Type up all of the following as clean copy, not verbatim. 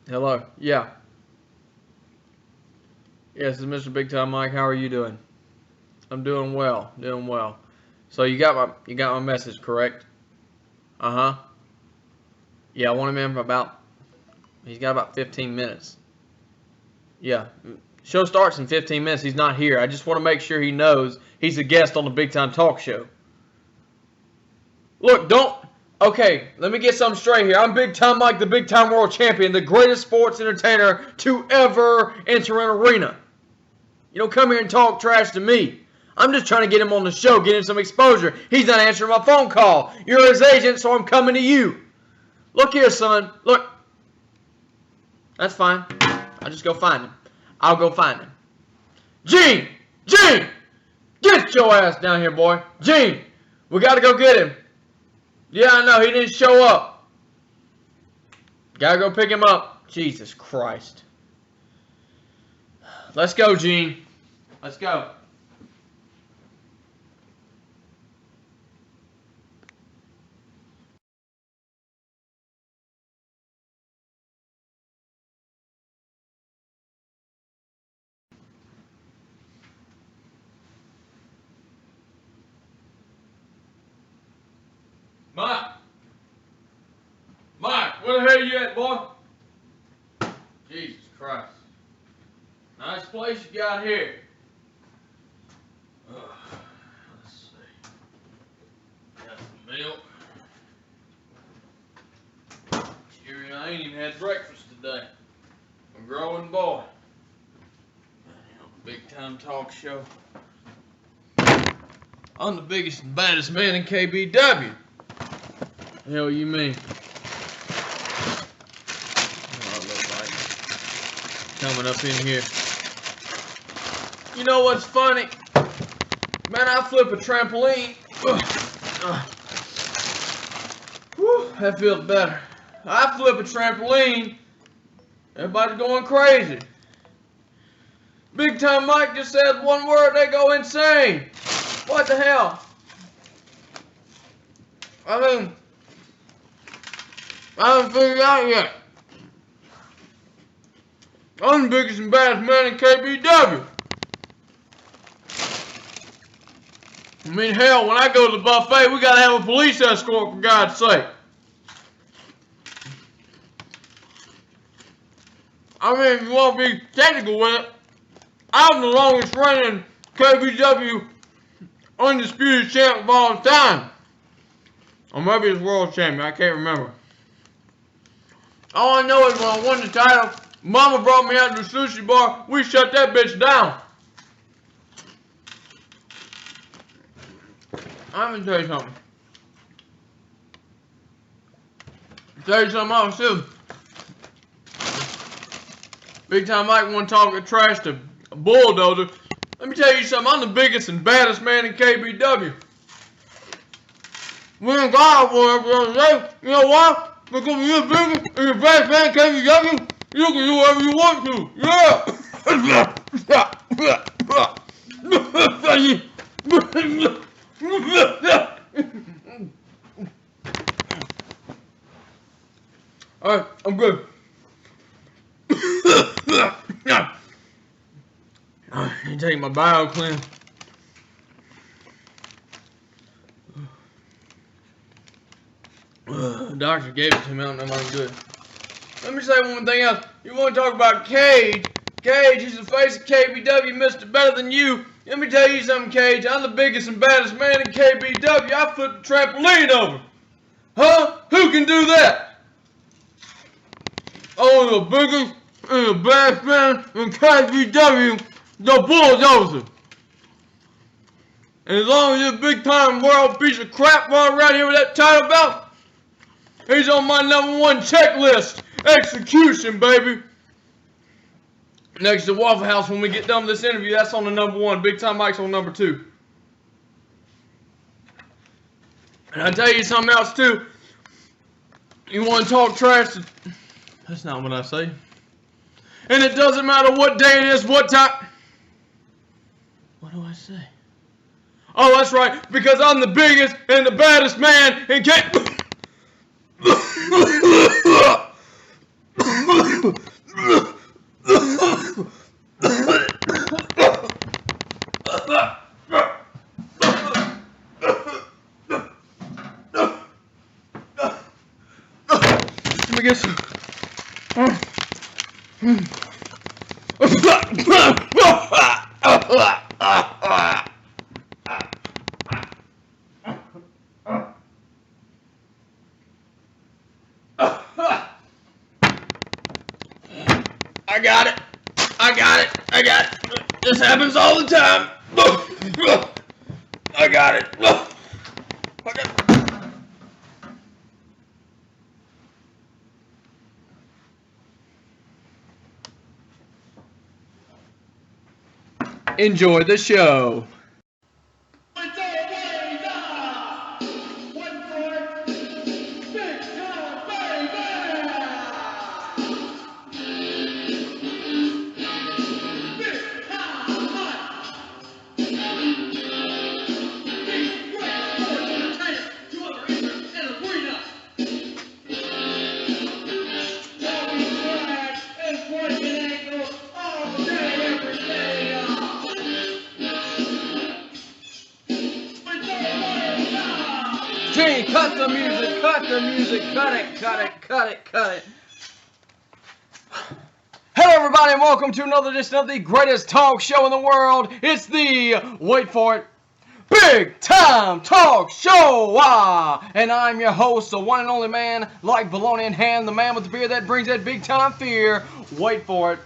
Hello. Yeah. Yes, it's Mr. Big Time Mike. How are you doing? I'm doing well. Doing well. So you got my message, correct? Uh-huh. Yeah, I want him in for he's got about 15 minutes. Yeah. Show starts in 15 minutes. He's not here. I just want to make sure he knows he's a guest on the Big Time Talk Show. Look, okay, let me get something straight here. I'm Big Time Mike, the Big Time World Champion, the greatest sports entertainer to ever enter an arena. You don't come here and talk trash to me. I'm just trying to get him on the show, get him some exposure. He's not answering my phone call. You're his agent, so I'm coming to you. Look here, son. Look. That's fine. I'll just go find him. I'll go find him. Gene! Gene! Get your ass down here, boy. Gene! We gotta go get him. Yeah, I know. He didn't show up. Gotta go pick him up. Jesus Christ. Let's go, Gene. Let's go. Mike! Mike, where the hell you at, boy? Jesus Christ. Nice place you got here. Let's see. Got some milk. Cheerio, I ain't even had breakfast today. I'm a growing boy. Big Time Talk Show. I'm the biggest and baddest man in KBW. The hell you mean? Oh, it looks like coming up in here. You know what's funny? Man, I flip a trampoline. Whew, that feels better. I flip a trampoline. Everybody's going crazy. Big Time Mike just says one word, they go insane. What the hell? I haven't figured it out yet. I'm the biggest and baddest man in KBW. I mean, hell, when I go to the buffet, we gotta have a police escort, for God's sake. I mean, if you want to be technical with it, I'm the longest reigning KBW undisputed champ of all time. Or maybe it's world champion, I can't remember. All I know is when I won the title, Mama brought me out to the sushi bar, we shut that bitch down. I'm gonna tell you something. Tell you something else too. Big Time Mike wanna talk trash to Bull Dozer. Let me tell you something, I'm the biggest and baddest man in KBW. We ain't got for the other day. You know why? Because when you're bigger and you're baddest man in KBW, you can do whatever you want to. Alright, I'm good. You take my bio clean. The doctor gave it to me. I don't know if I'm good. Let me say one thing else. You want to talk about Cage? Cage, he's the face of KBW, Mr. Better Than You. Let me tell you something, Cage. I'm the biggest and baddest man in KBW. I flipped the trampoline over. Huh? Who can do that? Oh, the biggest and the baddest man in KBW, the Bull Dozer. And as long as this big time world piece of crap running around here with that title belt, he's on my #1 checklist. Execution, baby. Next to Waffle House, when we get done with this interview, that's on the #1. Big Time Mike's on #2. And I tell you something else too. You want to talk trash to... That's not what I say. And it doesn't matter what day it is, what time... What do I say? Oh, that's right. Because I'm the biggest and the baddest man in K... Let me get some. I got it. I got it. I got it. This happens all the time. I got it. Enjoy the show. Gee, cut the music, cut the music, cut it, cut it, cut it, cut it. Hello everybody and welcome to another edition of the greatest talk show in the world. It's the, wait for it, Big Time Talk Show! And I'm your host, the one and only man, like bologna in hand, the man with the beard that brings that big time fear. Wait for it.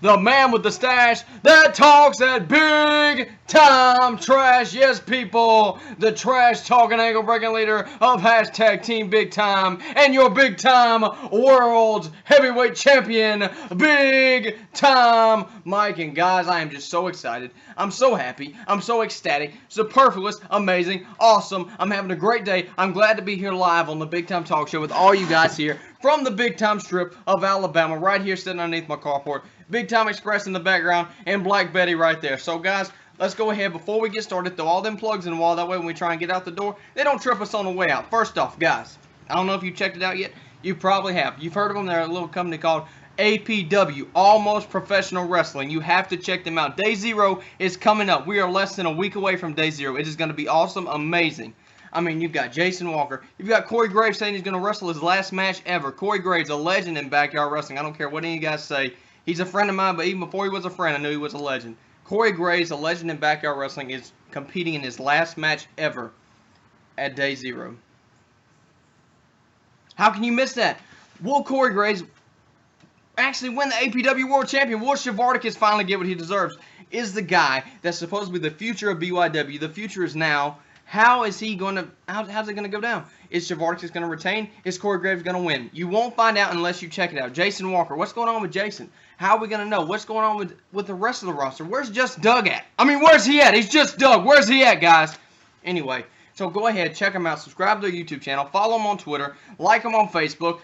The man with the stash that talks that big time trash. Yes, people, the trash talking, ankle breaking leader of hashtag Team Big Time and your big time world heavyweight champion, Big Time Mike. And guys, I am just so excited. I'm so happy. I'm so ecstatic. Superfluous, amazing, awesome. I'm having a great day. I'm glad to be here live on the Big Time Talk Show with all you guys here from the Big Time Strip of Alabama, right here sitting underneath my carport. Big Time Express in the background, and Black Betty right there. So, guys, let's go ahead. Before we get started, throw all them plugs in the wall. That way, when we try and get out the door, they don't trip us on the way out. First off, guys, I don't know if you checked it out yet. You probably have. You've heard of them. They're a little company called APW, Almost Professional Wrestling. You have to check them out. Day Zero is coming up. We are less than a week away from Day Zero. It is going to be awesome, amazing. I mean, you've got Jason Walker. You've got Corey Graves saying he's going to wrestle his last match ever. Corey Graves, a legend in backyard wrestling. I don't care what any of you guys say. He's a friend of mine, but even before he was a friend, I knew he was a legend. Corey Graves, a legend in backyard wrestling, is competing in his last match ever at Day Zero. How can you miss that? Will Corey Graves actually win the APW World Champion? Will Shavarticus finally get what he deserves? Is the guy that's supposed to be the future of BYW. The future is now. How is he going to, how's it going to go down? Is Shavarticus going to retain? Is Corey Graves going to win? You won't find out unless you check it out. Jason Walker, what's going on with Jason? How are we going to know? What's going on with the rest of the roster? Where's Just Doug at? I mean, where's he at? He's Just Doug. Where's he at, guys? Anyway, so go ahead, check him out. Subscribe to their YouTube channel. Follow them on Twitter. Like them on Facebook.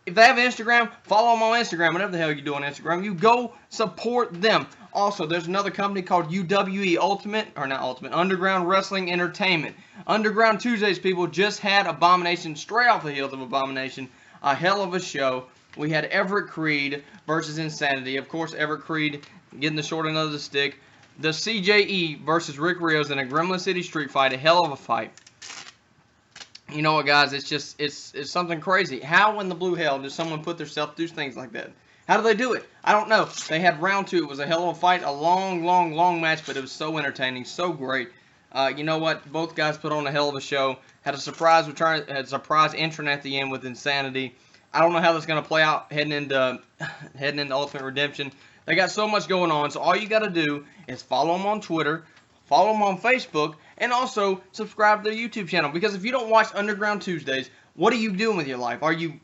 If they have Instagram, follow them on Instagram. Whatever the hell you do on Instagram, you go support them. Also, there's another company called UWE, Underground Wrestling Entertainment. Underground Tuesdays, people, just had Abomination, straight off the heels of Abomination. A hell of a show. We had Everett Creed versus Insanity. Of course, Everett Creed getting the short end of the stick. The CJE versus Rick Rios in a Gremlin City street fight. A hell of a fight. You know what, guys? It's something crazy. How in the blue hell does someone put themselves through things like that? How do they do it? I don't know. They had round two. It was a hell of a fight. A long, long, long match, but it was so entertaining, so great. You know what? Both guys put on a hell of a show. Had a surprise return, had a surprise entrant at the end with Insanity. I don't know how that's going to play out heading into Ultimate Redemption. They got so much going on, so all you got to do is follow them on Twitter, follow them on Facebook, and also subscribe to their YouTube channel. Because if you don't watch Underground Tuesdays, what are you doing with your life? Are you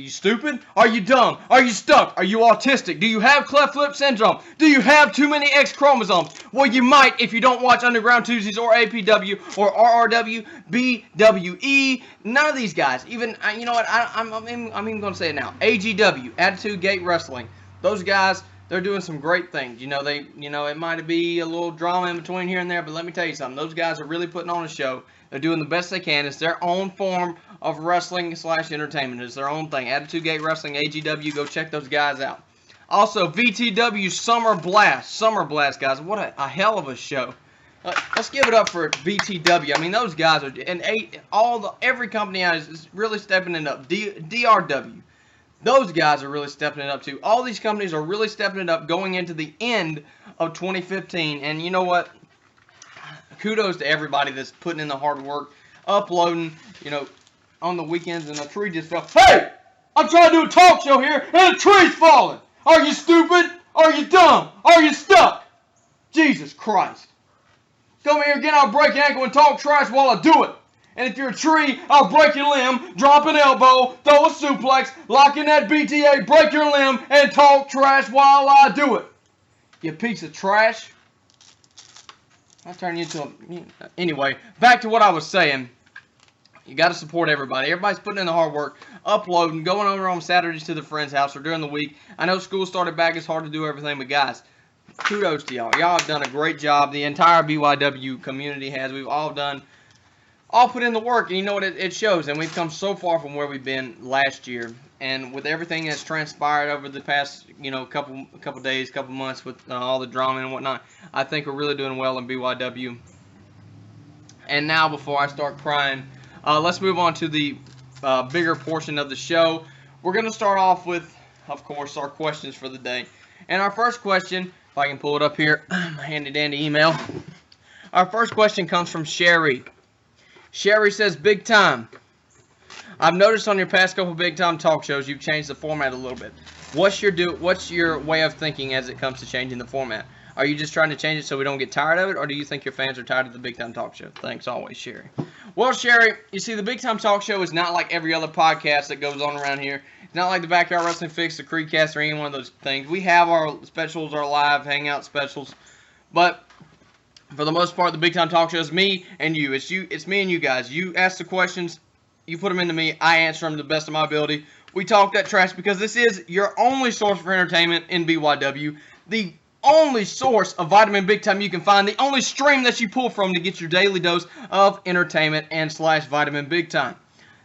stupid? Are you dumb? Are you stuck? Are you autistic? Do you have cleft lip syndrome? Do you have too many X chromosomes? Well, you might if you don't watch Underground Tuesdays or APW or RRW, BWE. None of these guys. Even, you know what? I'm even going to say it now. AGW, Attitude Gate Wrestling. Those guys, they're doing some great things. It might be a little drama in between here and there, but let me tell you something. Those guys are really putting on a show. They're doing the best they can. It's their own form of wrestling / entertainment. It's their own thing. Attitude Gate Wrestling, AGW. Go check those guys out. Also, VTW Summer Blast. Summer Blast, guys. What a hell of a show. Let's give it up for VTW. I mean, those guys are, and every company out is really stepping it up. DRW. Those guys are really stepping it up too. All these companies are really stepping it up going into the end of 2015. And you know what? Kudos to everybody that's putting in the hard work, uploading, on the weekends, and a tree just fell. Hey! I'm trying to do a talk show here, and a tree's falling! Are you stupid? Are you dumb? Are you stuck? Jesus Christ. Come here again, I'll break your ankle and talk trash while I do it. And if you're a tree, I'll break your limb, drop an elbow, throw a suplex, lock in that BTA, break your limb, and talk trash while I do it. You piece of trash. I'll turn you into a... Anyway, back to what I was saying. You got to support everybody. Everybody's putting in the hard work, uploading, going over on Saturdays to the friend's house or during the week. I know school started back. It's hard to do everything, but guys, kudos to y'all. Y'all have done a great job. The entire BYW community has. We've all put in the work, and you know what? It shows. And we've come so far from where we've been last year. And with everything that's transpired over the past, couple days, couple months with all the drama and whatnot, I think we're really doing well in BYW. And now, before I start crying, let's move on to the bigger portion of the show. We're going to start off with, of course, our questions for the day. And our first question, if I can pull it up here, my handy-dandy email. Our first question comes from Sherry. Sherry says, "Big time. I've noticed on your past couple big time talk shows you've changed the format a little bit. What's your way of thinking as it comes to changing the format? Are you just trying to change it so we don't get tired of it, or do you think your fans are tired of the big time talk show? Thanks always, Sherry." Well, Sherry, you see, the big time talk show is not like every other podcast that goes on around here. It's not like the Backyard Wrestling Fix, the Creedcast, or any one of those things. We have our specials, our live hangout specials, but for the most part, the big time talk show is me and you. It's me and you guys. You ask the questions. You put them into me. I answer them to the best of my ability. We talk that trash because this is your only source for entertainment in BYW. The only source of vitamin big time you can find. The only stream that you pull from to get your daily dose of entertainment and / vitamin big time.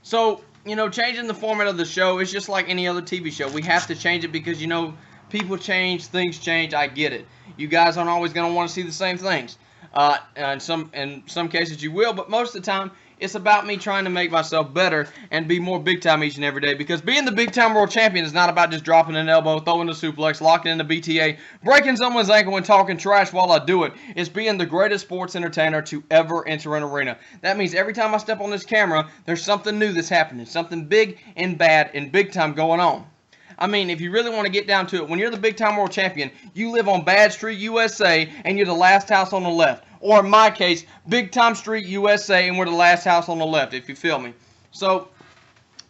So, changing the format of the show is just like any other TV show. We have to change it because, people change, things change. I get it. You guys aren't always going to want to see the same things. In some cases you will, but most of the time, it's about me trying to make myself better and be more big time each and every day. Because being the big time world champion is not about just dropping an elbow, throwing a suplex, locking in the BTA, breaking someone's ankle, and talking trash while I do it. It's being the greatest sports entertainer to ever enter an arena. That means every time I step on this camera, there's something new that's happening. Something big and bad and big time going on. I mean, if you really want to get down to it, when you're the big time world champion, you live on Bad Street, USA, and you're the last house on the left. Or in my case, Big Time Street, USA, and we're the last house on the left, if you feel me. So,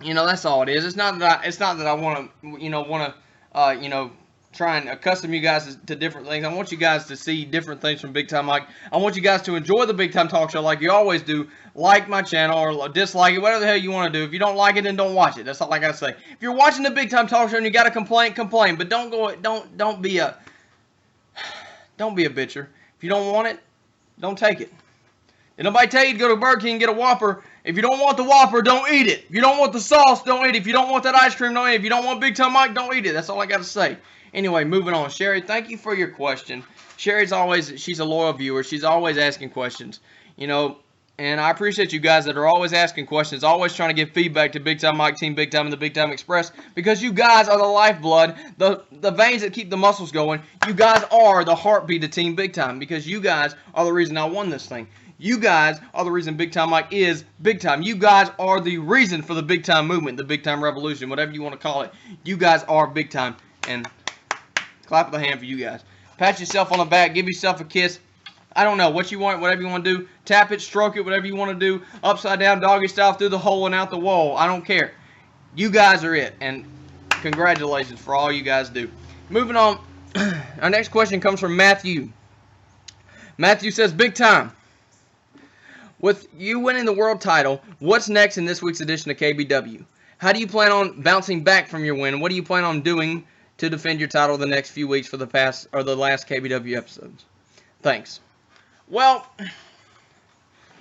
that's all it is. It's not that I want to, try and accustom you guys to different things. I want you guys to see different things from Big Time Mike. I want you guys to enjoy the Big Time Talk Show like you always do. Like my channel or dislike it, whatever the hell you want to do. If you don't like it, then don't watch it. That's all I gotta say. If you're watching the Big Time Talk Show and you got a complaint, complain. But don't be a bitcher. If you don't want it, don't take it. If nobody tell you to go to Burger King and get a Whopper, if you don't want the Whopper, don't eat it. If you don't want the sauce, don't eat it. If you don't want that ice cream, don't eat it. If you don't want Big Time Mike, don't eat it. That's all I got to say. Anyway, moving on. Sherry, thank you for your question. She's a loyal viewer. She's always asking questions. And I appreciate you guys that are always asking questions, always trying to give feedback to Big Time Mike, Team Big Time, and the Big Time Express, because you guys are the lifeblood, the veins that keep the muscles going. You guys are the heartbeat of Team Big Time, because you guys are the reason I won this thing. You guys are the reason Big Time Mike is Big Time. You guys are the reason for the Big Time movement, the Big Time revolution, whatever you want to call it. You guys are Big Time, and clap of the hand for you guys. Pat yourself on the back, give yourself a kiss. I don't know what you want, whatever you want to do. Tap it, stroke it, whatever you want to do. Upside down, doggy style, through the hole and out the wall. I don't care. You guys are it. And congratulations for all you guys do. Moving on. Our next question comes from Matthew. Matthew says, "Big Time. With you winning the world title, what's next in this week's edition of KBW? How do you plan on bouncing back from your win? What do you plan on doing to defend your title the next few weeks for the last KBW episodes. Thanks. Well, I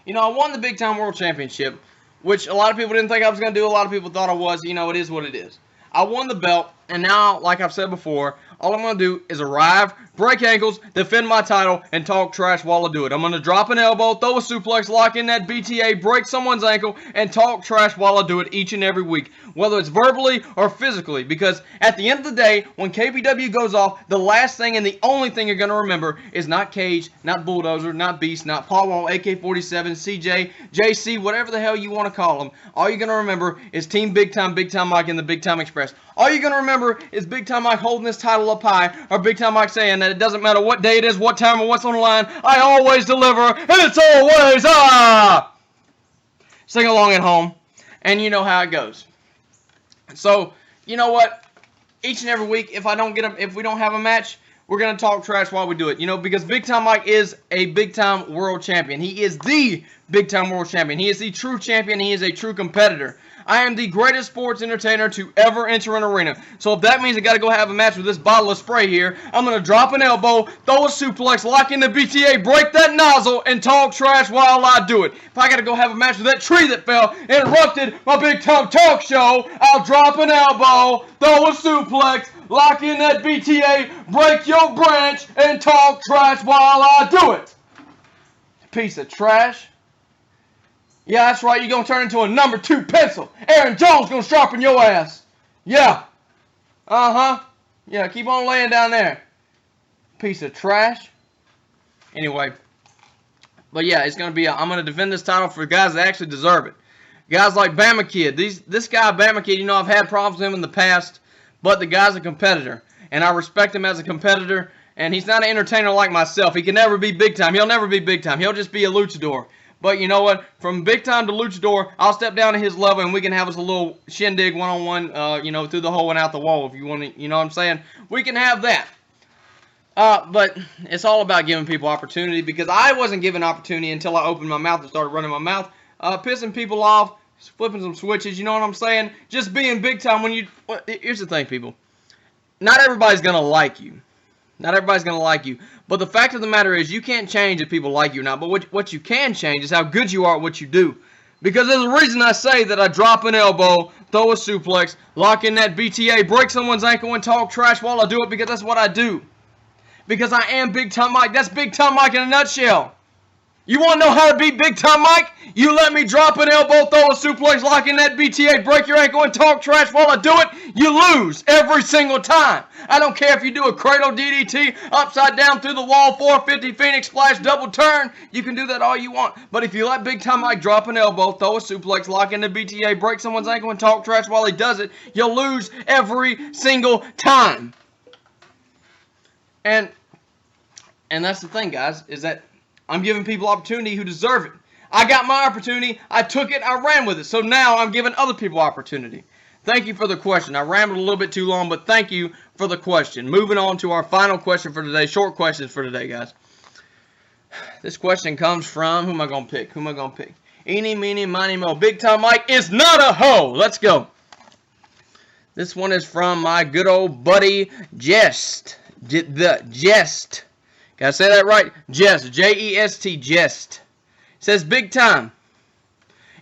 won the Big Time World Championship, which a lot of people didn't think I was going to do. A lot of people thought I was. It is what it is. I won the belt, and now, like I've said before, all I'm going to do is arrive, break ankles, defend my title, and talk trash while I do it. I'm going to drop an elbow, throw a suplex, lock in that BTA, break someone's ankle, and talk trash while I do it each and every week, whether it's verbally or physically, because at the end of the day, when KBW goes off, the last thing and the only thing you're going to remember is not Cage, not Bull Dozer, not Beast, not Paul Wall, AK-47, CJ, JC, whatever the hell you want to call them. All you're going to remember is Team Big Time Mike, and the Big Time Express. All you're going to remember is Big Time Mike holding this title up high, or Big Time Mike saying that it doesn't matter what day it is, what time, or what's on the line, I always deliver, and it's always Sing along at home, and you know how it goes. So, you know what? Each and every week, if we don't have a match, we're going to talk trash while we do it. Because Big Time Mike is a Big Time World Champion. He is the Big Time World Champion. He is the true champion. He is a true competitor. I am the greatest sports entertainer to ever enter an arena. So if that means I got to go have a match with this bottle of spray here, I'm going to drop an elbow, throw a suplex, lock in the BTA, break that nozzle, and talk trash while I do it. If I got to go have a match with that tree that fell and interrupted my Big Time talk show, I'll drop an elbow, throw a suplex, lock in that BTA, break your branch, and talk trash while I do it. Piece of trash. Yeah, that's right. You're going to turn into a number 2 pencil. Aaron Jones going to sharpen your ass. Yeah. Uh-huh. Yeah, keep on laying down there. Piece of trash. Anyway. But yeah, it's going to be, I'm going to defend this title for guys that actually deserve it. Guys like Bama Kid. This guy, Bama Kid, I've had problems with him in the past. But the guy's a competitor. And I respect him as a competitor. And he's not an entertainer like myself. He can never be Big Time. He'll never be Big Time. He'll just be a luchador. But you know what? From Big Time to luchador, I'll step down to his level and we can have us a little shindig one-on-one, through the hole and out the wall if you want to, you know what I'm saying? We can have that. But it's all about giving people opportunity, because I wasn't given opportunity until I opened my mouth and started running my mouth, pissing people off, flipping some switches, you know what I'm saying? Just being Big Time here's the thing, people. Not everybody's going to like you. Not everybody's going to like you. But the fact of the matter is, you can't change if people like you or not. But what you can change is how good you are at what you do. Because there's a reason I say that I drop an elbow, throw a suplex, lock in that BTA, break someone's ankle, and talk trash while I do it, because that's what I do. Because I am Big Time Mike. That's Big Time Mike in a nutshell. You want to know how to beat Big Time Mike? You let me drop an elbow, throw a suplex, lock in that BTA, break your ankle, and talk trash while I do it. You lose every single time. I don't care if you do a cradle DDT, upside down through the wall, 450 Phoenix Splash, double turn. You can do that all you want. But if you let Big Time Mike drop an elbow, throw a suplex, lock in the BTA, break someone's ankle, and talk trash while he does it, you'll lose every single time. And that's the thing, guys, is that I'm giving people opportunity who deserve it. I got my opportunity. I took it. I ran with it. So now I'm giving other people opportunity. Thank you for the question. I rambled a little bit too long, but thank you for the question. Moving on to our final question for today. Short questions for today, guys. This question comes from, who am I going to pick? Eeny, meeny, miny, mo. Big Time Mike is not a hoe. Let's go. This one is from my good old buddy, Jest. Jest. Gotta say that right? Jest. J-E-S-T. Jest. Says, Big Time.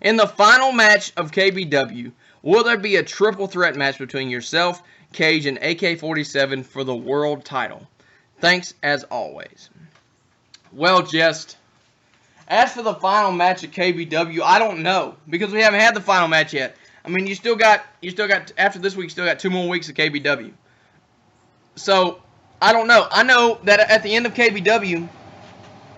In the final match of KBW, will there be a triple threat match between yourself, Cage, and AK-47 for the world title? Thanks as always. Well, Jest, as for the final match at KBW, I don't know, because we haven't had the final match yet. I mean, you still got after this week, you still got 2 more weeks of KBW. So I don't know. I know that at the end of KBW,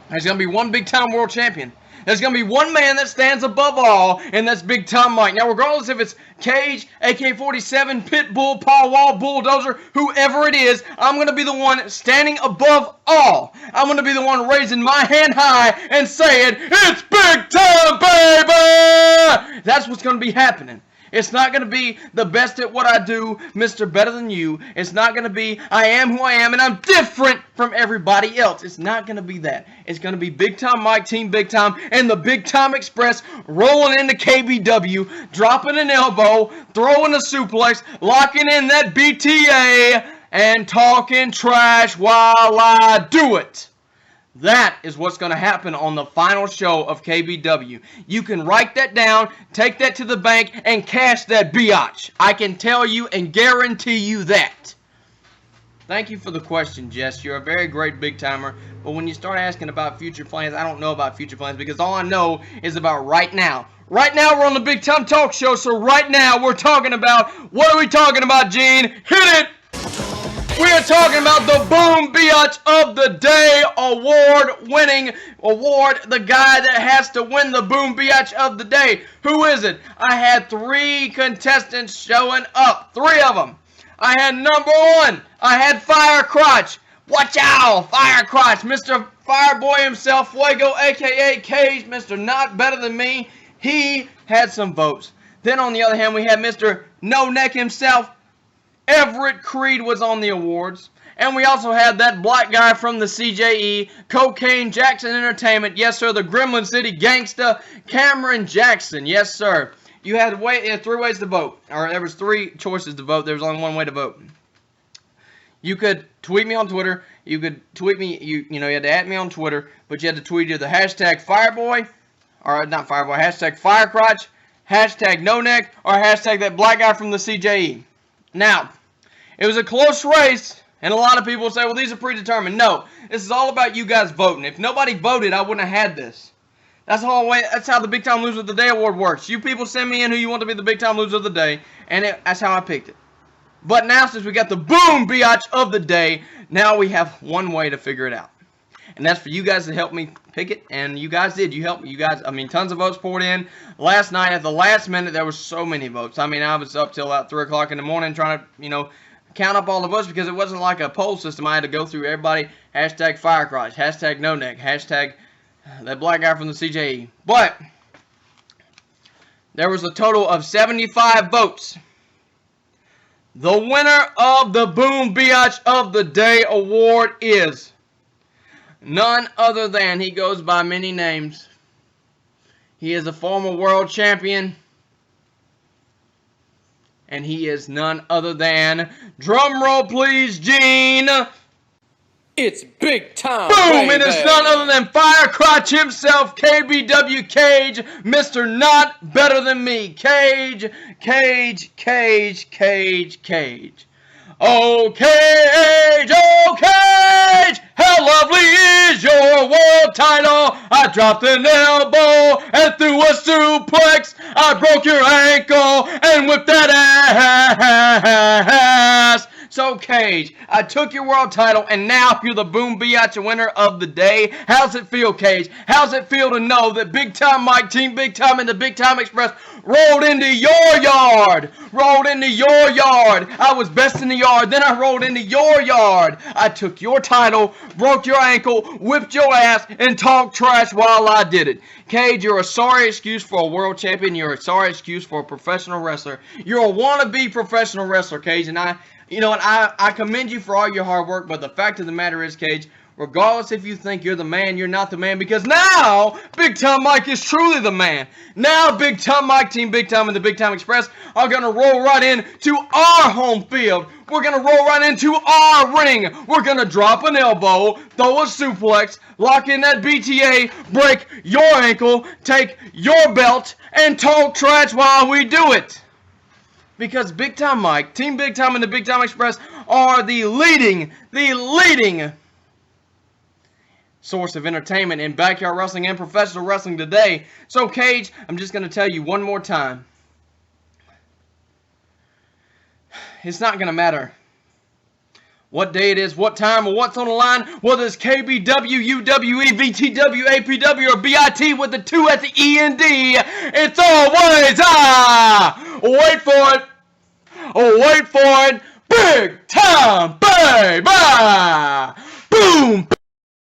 there's going to be one Big Time World Champion. There's going to be one man that stands above all, and that's Big Time Mike. Now, regardless if it's Cage, AK-47, Pitbull, Paul Wall, Bull Dozer, whoever it is, I'm going to be the one standing above all. I'm going to be the one raising my hand high and saying, it's Big Time, baby! That's what's going to be happening. It's not going to be the best at what I do, Mr. Better Than You. It's not going to be I am who I am and I'm different from everybody else. It's not going to be that. It's going to be Big Time Mike, Team Big Time, and the Big Time Express rolling into KBW, dropping an elbow, throwing a suplex, locking in that BTA, and talking trash while I do it. That is what's going to happen on the final show of KBW. You can write that down, take that to the bank, and cash that biatch. I can tell you and guarantee you that. Thank you for the question, Jess. You're a very great big timer. But when you start asking about future plans, I don't know about future plans because all I know is about right now. Right now we're on the Big Time Talk Show, so right now we're talking about, what are we talking about, Gene? Hit it! We are talking about the Boom Biatch of the Day award-winning award, the guy that has to win the Boom Biatch of the Day. Who is it? I had 3 contestants showing up, 3 of them. I had number 1, I had Fire Crotch. Watch out, Fire Crotch, Mr. Fireboy himself, Fuego, a.k.a. Cage, Mr. Not Better Than Me. He had some votes. Then on the other hand, we had Mr. No Neck himself, Everett Creed was on the awards. And we also had that black guy from the CJE, Cocaine Jackson Entertainment. Yes, sir, the Gremlin City Gangsta, Cameron Jackson. Yes, sir. You had 3 ways to vote. Or there was 3 choices to vote. There was only 1 way to vote. You could tweet me on Twitter. You could tweet me, you know, you had to at me on Twitter. But you had to tweet either the hashtag Fireboy, or not Fireboy, hashtag Firecrotch, hashtag No Neck, or hashtag that black guy from the CJE. Now, it was a close race, and a lot of people say, well, these are predetermined. No, this is all about you guys voting. If nobody voted, I wouldn't have had this. That's how the Big Time Loser of the Day award works. You people send me in who you want to be the Big Time Loser of the Day, and that's how I picked it. But now, since we got the Boom Biatch of the Day, now we have 1 way to figure it out. And that's for you guys to help me pick it, and you guys did. You helped me. You guys, I mean, tons of votes poured in. Last night, at the last minute, there were so many votes. I mean, I was up till about 3 o'clock in the morning trying to, you know, count up all the votes because it wasn't like a poll system. I had to go through everybody, hashtag Firecrotch, hashtag No Neck, hashtag that black guy from the CJE. But there was a total of 75 votes. The winner of the Boom Biatch of the Day award is none other than, he goes by many names. He is a former world champion. And he is none other than, drum roll please, Gene. It's big time. Boom! Baby. And it's none other than Firecrotch himself, KBW Cage, Mr. Not Better Than Me. Cage, Cage, Cage, Cage, Cage. Oh, Cage, oh, Cage, how lovely is your world title. I dropped an elbow and threw a suplex. I broke your ankle and whipped that ass. So, Cage, I took your world title, and now you're the Boom Biatch winner of the day. How's it feel, Cage? How's it feel to know that Big Time Mike, Team Big Time, and the Big Time Express rolled into your yard? Rolled into your yard. I was best in the yard, then I rolled into your yard. I took your title, broke your ankle, whipped your ass, and talked trash while I did it. Cage, you're a sorry excuse for a world champion. You're a sorry excuse for a professional wrestler. You're a wannabe professional wrestler, Cage, and you know what, I commend you for all your hard work, but the fact of the matter is, Cage, regardless if you think you're the man, you're not the man, because now Big Time Mike is truly the man. Now Big Time Mike, Team Big Time, and the Big Time Express are going to roll right into our home field. We're going to roll right into our ring. We're going to drop an elbow, throw a suplex, lock in that BTA, break your ankle, take your belt, and talk trash while we do it. Because Big Time Mike, Team Big Time, and the Big Time Express are the leading source of entertainment in backyard wrestling and professional wrestling today. So, Cage, I'm just going to tell you one more time. It's not going to matter what day it is, what time, or what's on the line, whether it's KBW, UWE, VTW, APW, or BIT with the 2 at the END. It's always, wait for it. Oh, wait for it. Big Time, baby. Boom.